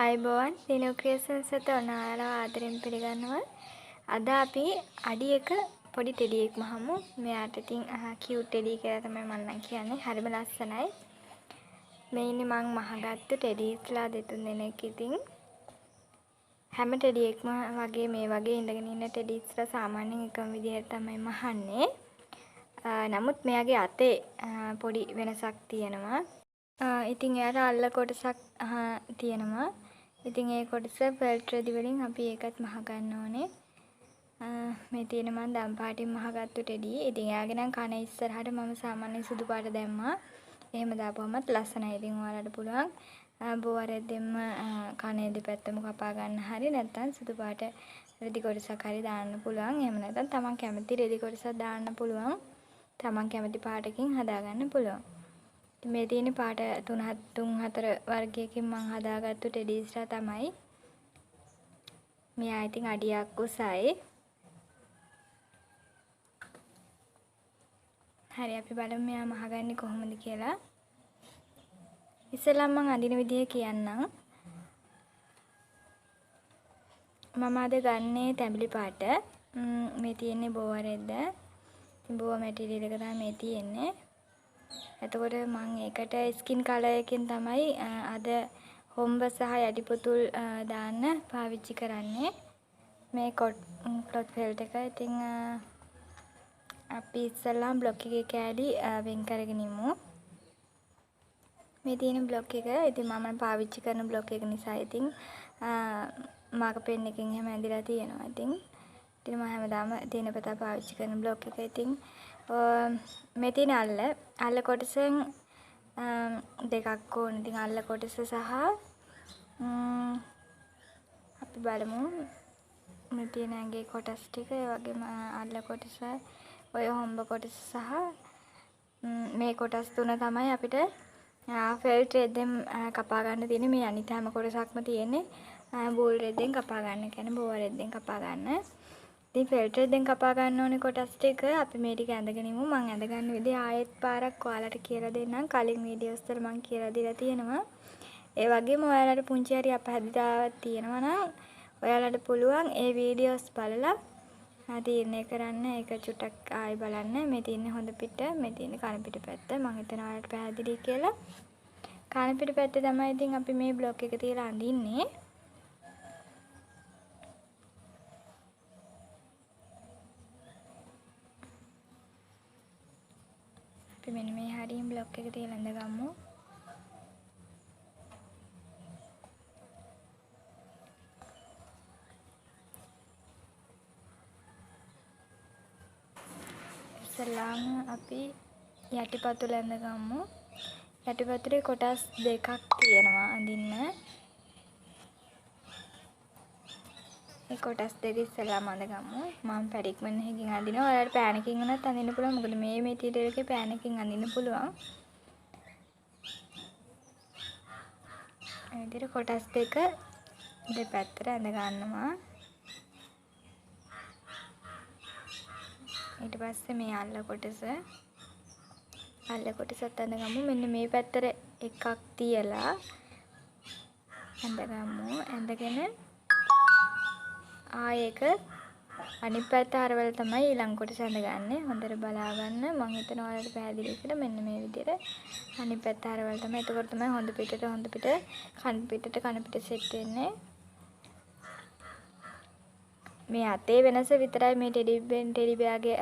අයිබෝවන් දිනු ක්‍රියේෂන්ස් එත ඔයාලව ආදරෙන් පිළිගන්නවා. අද අපි අඩි එක පොඩි ටෙඩියෙක් මහමු. මෙයාට ඉතින් කියුට් ටෙඩි කියලා තමයි මම නම් කියන්නේ. හරිම ලස්සනයි. මේ ඉන්නේ මං මහගත්තු ටෙඩිස්ලා දෙතුන් දෙනෙක් ඉතින් හැම ටෙඩියෙක්ම වගේ මේ වගේ ඉඳගෙන ඉන්න ටෙඩිස්ලා සාමාන්‍යයෙන් එකම විදිහට තමයි මහන්නේ. නමුත් මෙයාගේ අතේ පොඩි වෙනසක් තියෙනවා. ඉතින් එයාට අල්ල කොටසක් තියෙනවා. ඉතින් ඒ කොටස ෆෙල්ට් රෙදි වලින් අපි ඒකත් මහ ගන්න ඕනේ. මේ තියෙන මම දම් පාටින් මහගත්තු ටෙඩි. ඉතින් එයාගේ නම් කන ඉස්සරහට මම සාමාන්‍යයෙන් සුදු පාට දැම්මා. එහෙම දාපුවමත් ලස්සනයි. ඉතින් ඔයාලට පුළුවන් බෝවරෙද්දෙම කනේ දෙපැත්තම කපා ගන්න හරි නැත්නම් සුදු පාට රෙදි කොටසක් හරි දාන්න පුළුවන්. එහෙම නැත්නම් තමන් කැමති රෙදි කොටසක් දාන්න පුළුවන්. තමන් කැමති පාටකින් හදාගන්න පුළුවන්. මේ තියෙන පාට 3-4 වර්ගයකින් මම හදාගත්තු ටෙඩිස්ලා තමයි. මෙයා ඉතින් අඩියක් උසයි. හරි අපි බලමු මෙයා මහගන්නේ කොහොමද කියලා. ඉස්සෙල්ලාම මම අඳින විදිය කියන්නම්. මම අද ගන්නේ තැඹිලි පාට. මේ තියෙන්නේ බෝවරෙද්ද. බෝව මැටීරියල් එක තමයි මේ තියෙන්නේ. එතකොට මම ඒකට ස්කින් කලර් එකකින් තමයි අද හොම්බ සහ යටිපොතුල් දාන්න පාවිච්චි කරන්නේ. මේ ක්ලොත් ෆෙල්ට් එක. ඉතින් අපි ඉස්සෙල්ලාම බ්ලොක් එකේ කෑලි වෙන් කරගෙන ඉමු. මේ තියෙන බ්ලොක් එක ඉතින් මම පාවිච්චි කරන බ්ලොක් එක නිසා ඉතින් මාක පෙන් එකකින් එහෙම ඇඳලා තියෙනවා. ඉතින් මම හැමදාම දිනපතා පාවිච්චි කරන බ්ලොක් එක. ඉතින් මේ තියෙන අල්ල කොටසෙන් දෙකක් ඕන. ඉතින් අල්ල කොටස සහ අපි බලමු මේ තියෙන ඇඟේ කොටස් ටික ඒ වගේම අල්ල කොටස ඔය හොම්බ කොටස සහ මේ කොටස් තුන තමයි අපිට ෆෙල්ට් රෙද්දෙන් කපා ගන්න තියෙන්නේ. මේ අනිත් හැම කොටසක්ම තියෙන්නේ බෝල් රෙද්දෙන් කපා ගන්න. කියන්නේ බෝව රෙද්දෙන් කපා ගන්න. ඉතින් ෆෙල්ට් රෙද්දෙන් කපා ගන්න ඕනේ කොටස් ටික අපි මේ ටික ඇඳගෙන ඉමු. මම ඇඳ ගන්න විදිහ ආයෙත් පාරක් ඔයාලට කියලා දෙන්නම්. කලින් වීඩියෝස් වල මම කියලා දීලා තියෙනවා. ඒ වගේම ඔයාලට පුංචි හරි අපහසුතාවක් තියෙනවා නම් ඔයාලට පුළුවන් ඒ වීඩියෝස් බලලා තීරණය කරන්න. ඒක චුට්ටක් ආයෙ බලන්න. මේ තියෙන්නේ හොඳ පිට, මේ තියෙන්නේ කන පිට පැත්ත. මම හිතනවා ඔයාලට පැහැදිලි කියලා. කන පිට පැත්තේ තමයි ඉතින් අපි මේ බ්ලොක් එක තියලා අඳින්නේ. අපි මෙන්න මේ හරියෙන් බ්ලොක් එක තියලා අඳගමු. ඉස්සෙල්ලාම අපි යටිපතුල අඳගමු. යටිපතුලේ කොටස් දෙකක් තියෙනවා අඳින්න. මේ කොටස් දෙක ඉස්සෙල්ලාම අඳගමු. මම පැඩික්මන් එකකින් අඳිනවා. ඔයාලට පෑන් එකකින් උනත් අඳින්න පුළුවන්. මොකද මේ මැටීරියල් එකේ පෑන් එකකින් අඳින්න පුළුවන්. මේ විදිහට කොටස් දෙක දෙපැත්තට අඳ ගන්නවා. ඊට පස්සේ මේ අල්ල කොටසත් අඳගමු. මෙන්න මේ පැත්තට එකක් තියලා අඳගමු. ඇඳගෙන ආයෙක අනිත් පැත්ත අරවල තමයි ඊළඟ කොටස අඳගන්නේ. හොඳට බලා ගන්න. මම හිතනවා ඔයාලට පැහැදිලි කියලා. මෙන්න මේ විදිහට අනිත් පැත්ත අරවල තමයි. එතකොට තමයි හොඳ පිටට කන පිටට සෙට් වෙන්නේ. මේ අතේ වෙනස විතරයි මේ ටෙඩි බෑගේ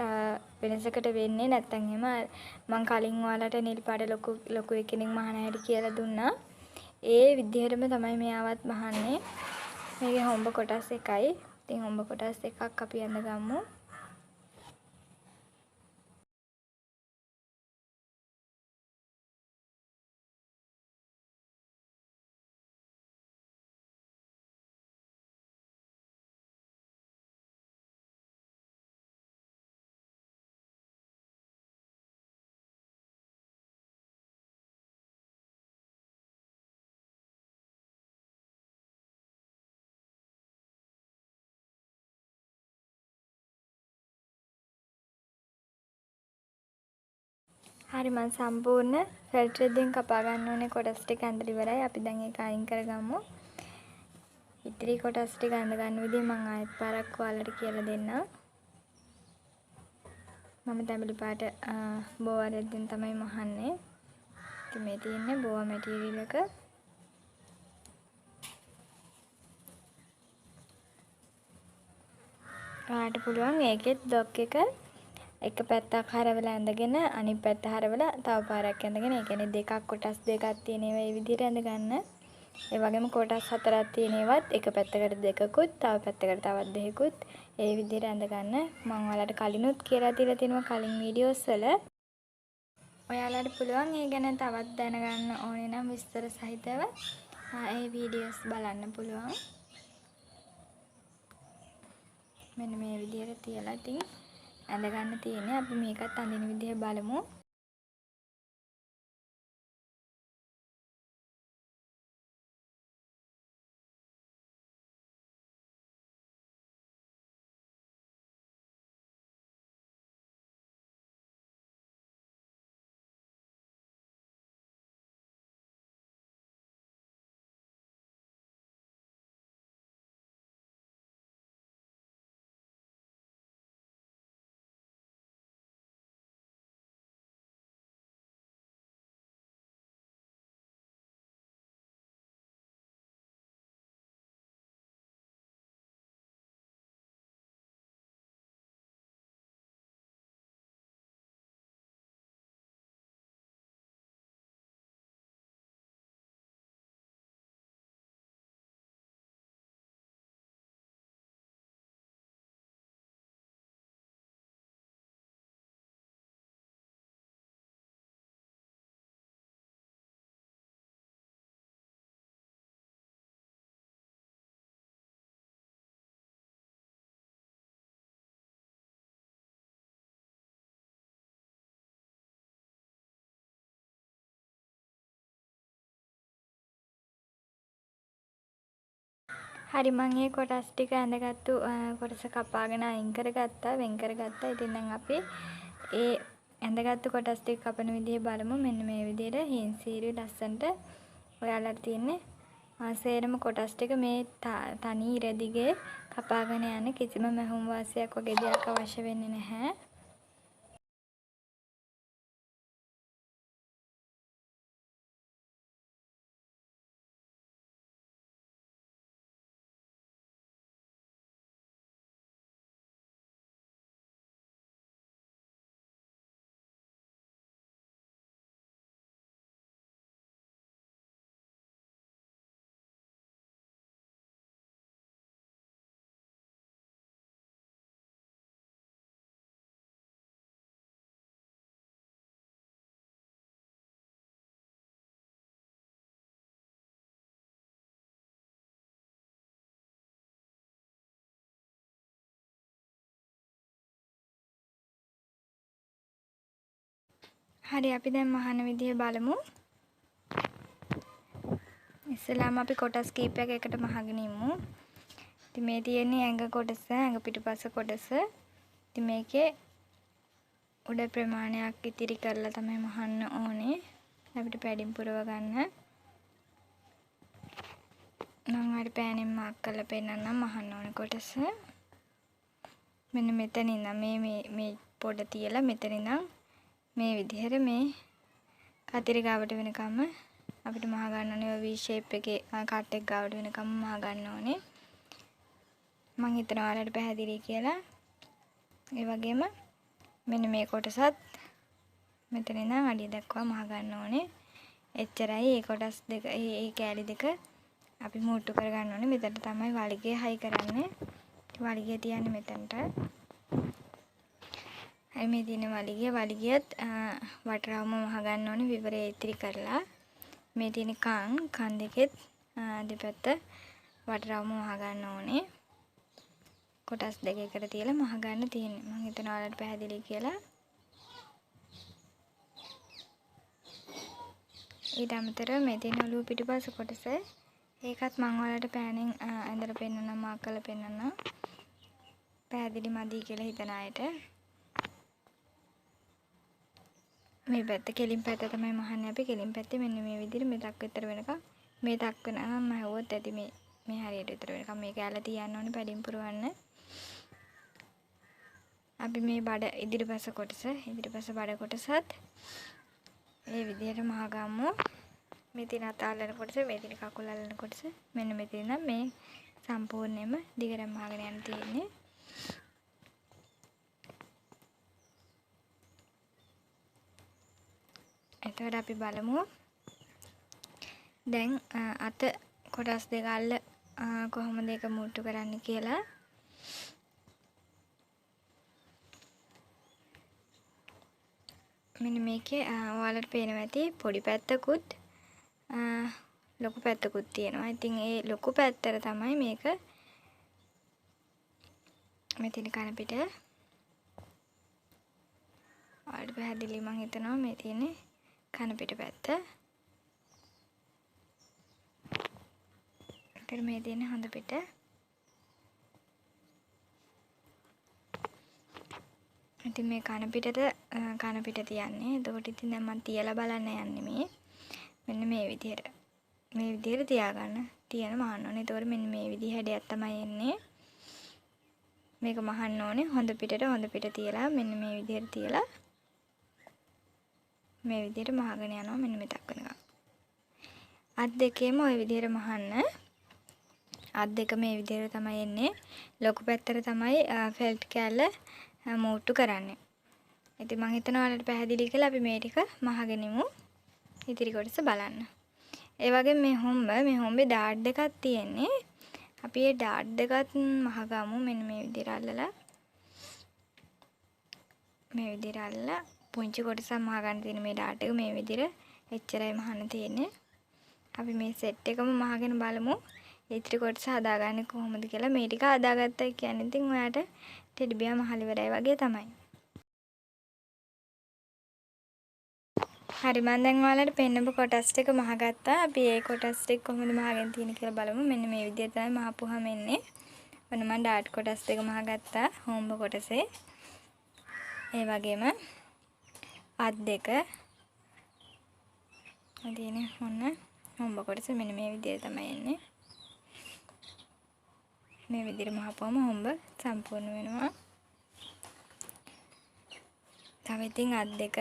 වෙනසකට වෙන්නේ. නැත්තම් එහෙම මම කලින් ඔයාලට නිල් පාට ලොකු එකකින් මහන හැටි කියලා දුන්නා. ඒ විදිහටම තමයි මෙයාවත් මහන්නේ. මේකේ හොම්බ කොටස් එකයි. ඉතින් හොම්බ කොටස් එකක් අපි අඳගමු. හරි මම සම්පූර්ණ ෆෙල්ට් රෙද්දෙන් කපා ගන්න ඕනේ කොටස් ටික ඇඳලා ඉවරයි. අපි දැන් ඒක අයින් කරගමු. ඉතිරි කොටස් ටික අඳ ගන්න විදිහ මම ආයෙත් පාරක් ඔයාලට කියලා දෙන්නම්. මම තැඹිලි පාට බෝ අරෙද්දෙන් තමයි මහන්නේ. ඉතින් මේ තියෙන්නේ බෝවා මැටීරියල් එක. ඔයාලට පුළුවන් ඒකෙත් ඩොක් එක පැත්තක් හරවලා ඇඳගෙන අනිත් පැත්ත හරවලා තව පාරක් ඇඳගෙන ඒ කියන්නේ දෙකක් කොටස් දෙකක් තියෙන ඒවා මේ විදිහට ඇඳ ගන්න. ඒ වගේම කොටස් හතරක් තියෙන ඒවත් එක පැත්තකට දෙකකුත් තව පැත්තකට තවත් දෙකකුත් ඒ විදිහට ඇඳ ගන්න. මම ඔයාලට කලිනුත් කියලා දීලා තියෙනවා කලින් වීඩියෝස් වල. ඔයාලට පුළුවන් ඒ ගැන තවත් දැනගන්න ඕනේ නම් විස්තර සහිතව ඒ වීඩියෝස් බලන්න පුළුවන්. මෙන්න මේ විදිහට තියලා ඉතින් ඇඳ ගන්න තියෙන්නේ. අපි මේකත් අඳින විදිහ බලමු. හරි මම මේ කොටස් ටික ඇඳගත්තු කොටස කපාගෙන අයින් කරගත්තා වෙන් කරගත්තා. ඉතින් දැන් අපි ඒ ඇඳගත්තු කොටස් ටික කපන විදිහ බලමු. මෙන්න මේ විදිහට හින්සීරුයි ලස්සනට ඔයාලට තියෙන්නේ සේරම කොටස් ටික මේ තනි ඉර දිගේ කපාගෙන යන කිසිම මැහුම් වාසියක් වගේ දෙයක් අවශ්‍ය වෙන්නේ නැහැ. හරි අපි දැන් මහන විදිහ බලමු. ඉස්සෙල්ලාම අපි කොටස් කීපයක් එකට මහගෙන ඉමු. ඉතින් මේ තියෙන්නේ ඇඟ කොටස, ඇඟ පිටුපස කොටස. ඉතින් මේකේ උඩ ප්‍රමාණයක් ඉතිරි කරලා තමයි මහන්න ඕනේ. අපිට පැඩින් පුරව ගන්න. මම හරි පෑනෙන් මාක් කරලා පෙන්නන්නම් මහන්න ඕනේ කොටස. මෙන්න මෙතන ඉඳන් මේ පොඩ තියලා මෙතන ඉඳන් මේ විදිහට මේ කතිර ගාවට වෙනකම් අපිට මහ ගන්න ඕනේ. V shape එකේ කට් එක ගාවට වෙනකම් මහ ගන්න ඕනේ. මම හිතනවා ඔයාලට පැහැදිලි කියලා. ඒ වගේම මෙන්න මේ කොටසත් මෙතන ඉඳන් අඩිය දක්වා මහ ගන්න ඕනේ. එච්චරයි. මේ කොටස් දෙක මේ කෑලි දෙක අපි මූට්ටු කර ගන්න ඕනේ. මෙතන තමයි වලිගය හයි කරන්නේ. වලිගය තියන්නේ මෙතනට. මේ දින වලිගියත් වටරවුම මහ ගන්න ඕනේ විවරය ඉතිරි කරලා. මේ තියෙන කන් දෙකෙත් දෙපැත්ත වටරවුම මහ ගන්න ඕනේ. කොටස් දෙක එකට තියලා මහ ගන්න තියෙන්නේ. මම හිතනවා ඔයාලට පැහැදිලි කියලා. ඊට අමතරව මේ තියෙන ඔලුව පිටුපස කොටස ඒකත් මම ඔයාලට පෑනෙන් ඇඳලා පෙන්නන්නම් මාක් කරලා පෙන්නන්නම්. පැහැදිලි මදි කියලා හිතන අයට. මේ පැත්ත කෙලින් පැත්ත තමයි මහන්නේ අපි. කෙලින් පැත්තේ මෙන්න මේ විදිහට මේ දක් විතර වෙනකම් මේ දක් වෙනකම් මහුවොත් ඇති මේ හරියට විතර වෙනකම් මේක ඇල තියන්න ඕනේ පැඩින් පුරවන්න. අපි මේ බඩ ඉදිරිපස බඩ කොටසත් මේ විදිහට මහගමු. මේ තියෙන අත අල්ලන කොටස, මේ තියෙන කකුල අල්ලන කොටස මෙන්න මෙතන නම් මේ සම්පූර්ණයෙන්ම දිගටම මහගෙන යන්න තියෙන්නේ. එතකොට අපි බලමු දැන් අත කොටස් දෙක අල්ල කොහොමද ඒක මුට්ටු කරන්නේ කියලා. මෙන්න මේකේ ඔයාලට පේනවා ඇති පොඩි පැත්තකුත් ලොකු පැත්තකුත් තියෙනවා. ඉතින් ඒ ලොකු පැත්තට තමයි මේක මෙතන කන පිට. ඔයාලට පැහැදිලි මම හිතනවා මේ තියෙන්නේ කන පිට පැත්ත. ඒතර මේ තියෙන්නේ හොඳ පිට. ඉතින් මේ කන පිට තියන්නේ. එතකොට ඉතින් දැන් මම තියලා බලන්න යන්නේ මේ. මෙන්න මේ විදිහට. මේ විදිහට තියාගන්න. තියන මහන්න ඕනේ. එතකොට මෙන්න මේ විදිහ හැඩයක් තමයි එන්නේ. මේක මහන්න ඕනේ හොඳ පිට තියලා මෙන්න මේ විදිහට තියලා මේ විදිහට මහගෙන යනවා මෙන්න මෙතක් වෙනකම්. අත් දෙකේම ওই විදිහට මහන්න. අත් දෙක මේ විදිහට තමයි එන්නේ. ලොකු පැත්තට තමයි ෆෙල්ට් කෑල්ල මූට්ටු කරන්නේ. ඉතින් මම හිතනවා ඔයාලට පැහැදිලි කියලා අපි මේ ටික මහගෙනිමු. ඉතිරි කොටස බලන්න. ඒ වගේම මේ හොම්බේ ඩාට් දෙකක් තියෙන්නේ. අපි මේ ඩාට් දෙකත් මහගමු මෙන්න මේ විදිහට අල්ලලා. මේ විදිහට අල්ලලා පුංචි කොටසක් මහගන්න තියෙන මේ ඩාට් එක මේ විදිහට එච්චරයි මහන්න තියෙන්නේ. අපි මේ සෙට් එකම මහගෙන බලමු. ඉතිරි කොටස හදාගන්නේ කොහොමද කියලා. මේ ටික හදාගත්තා කියන්නේ ඉතින් ඔයාට ටෙඩි බියා මහලි ඉවරයි වගේ තමයි. හරි මම දැන් ඔයාලට පෙන්නපු කොටස් ටික මහගත්තා. අපි මේ කොටස් ටික කොහොමද මහගෙන තියෙන්නේ කියලා බලමු. මෙන්න මේ විදිහට තමයි මහපුවාම එන්නේ. ඔන්න මම ඩාට් කොටස් ටික මහගත්තා හොම්බ කොටසේ. ඒ වගේම අත් දෙක තියෙන්නේ ඔන්න හොම්බ කොටස මෙන්න මේ විදිහට තමයි එන්නේ. මේ විදිහට මහපුවම හොම්බ සම්පූර්ණ වෙනවා. තව ඉතින් අත් දෙක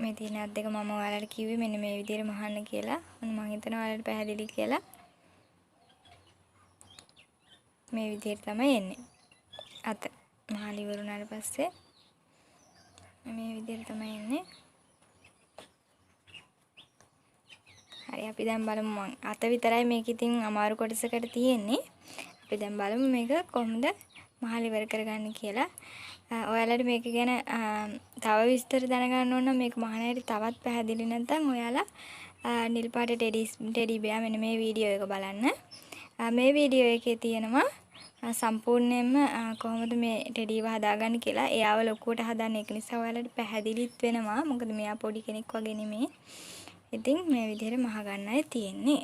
මේ තියෙන අත් දෙක මම ඔයාලට කිව්වේ මෙන්න මේ විදිහට මහන්න කියලා. මම හිතනවා ඔයාලට පැහැදිලි කියලා. මේ විදිහට තමයි එන්නේ. අත මහලි වුණාට පස්සේ මේ විදිහට තමයි එන්නේ. හරි අපි දැන් බලමු අත විතරයි මේක ඉතින් අමාරු කොටසකට තියෙන්නේ. අපි දැන් බලමු මේක කොහොමද මහලි ඉවර කරගන්නේ කියලා. ඔයාලට මේක ගැන තව විස්තර දැනගන්න ඕන නම් මේක මහන හැටි තවත් පැහැදිලි නැත්නම් ඔයාලා නිල් පාට ටෙඩි බෙයා මෙන්න මේ වීඩියෝ එක බලන්න. මේ වීඩියෝ එකේ තියෙනවා සම්පූර්ණයෙන්ම කොහොමද මේ ටෙඩිව හදාගන්නේ කියලා. එයාව ලොකුවට හදන්න ඒක නිසා ඔයාලට පැහැදිලිත් වෙනවා. මොකද මෙයා පොඩි කෙනෙක් වගේ නෙමෙයි. ඉතින් මේ විදිහට මහ ගන්නයි තියෙන්නේ.